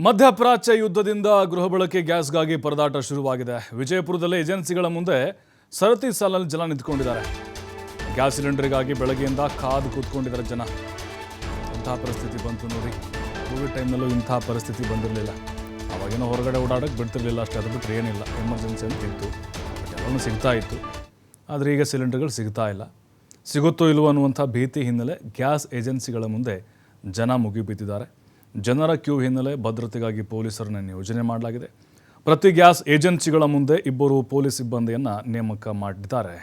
ಮಧ್ಯಪ್ರಾಚ್ಯ ಯುದ್ಧದಿಂದ ಗೃಹ ಬಳಕೆ ಗ್ಯಾಸ್ಗಾಗಿ ಪರದಾಟ ಶುರುವಾಗಿದೆ. ವಿಜಯಪುರದಲ್ಲಿ ಏಜೆನ್ಸಿಗಳ ಮುಂದೆ ಸರತಿ ಸಾಲಲ್ಲಿ ಜನ ನಿಂತ್ಕೊಂಡಿದ್ದಾರೆ. ಗ್ಯಾಸ್ ಸಿಲಿಂಡರ್ಗಾಗಿ ಬೆಳಗ್ಗೆಯಿಂದ ಕಾದು ಕೂತ್ಕೊಂಡಿದ್ದಾರೆ ಜನ. ಇಂತಹ ಪರಿಸ್ಥಿತಿ ಬಂತು ನೋಡಿ. ಕೋವಿಡ್ ಟೈಮ್ನಲ್ಲೂ ಇಂತಹ ಪರಿಸ್ಥಿತಿ ಬಂದಿರಲಿಲ್ಲ. ಅವಾಗೇನೋ ಹೊರಗಡೆ ಓಡಾಡೋಕ್ಕೆ ಬಿಡ್ತಿರ್ಲಿಲ್ಲ ಅಷ್ಟೇ, ಅದು ಬಿಟ್ಟರೆ ಏನಿಲ್ಲ. ಎಮರ್ಜೆನ್ಸಿ ಅಂತ ಇತ್ತು, ಎಲ್ಲವೂ ಸಿಗ್ತಾ ಇತ್ತು. ಆದರೆ ಈಗ ಸಿಲಿಂಡರ್ಗಳು ಸಿಗ್ತಾ ಇಲ್ಲ. ಸಿಗುತ್ತೋ ಇಲ್ವೋ ಅನ್ನುವಂಥ ಭೀತಿ ಹಿನ್ನೆಲೆ ಗ್ಯಾಸ್ ಏಜೆನ್ಸಿಗಳ ಮುಂದೆ ಜನ ಮುಗಿಬಿದ್ದಿದ್ದಾರೆ. ಜನರ ಕ್ಯೂ ಹಿನ್ನೆಲೆ ಭದ್ರತೆಗಾಗಿ ಪೊಲೀಸರನ್ನು ನಿಯೋಜನೆ ಮಾಡಲಾಗಿದೆ. ಪ್ರತಿ ಗ್ಯಾಸ್ ಏಜೆನ್ಸಿಗಳ ಮುಂದೆ 2 ಪೊಲೀಸ್ ಸಿಬ್ಬಂದಿಯನ್ನು ನೇಮಕ ಮಾಡಿದ್ದಾರೆ.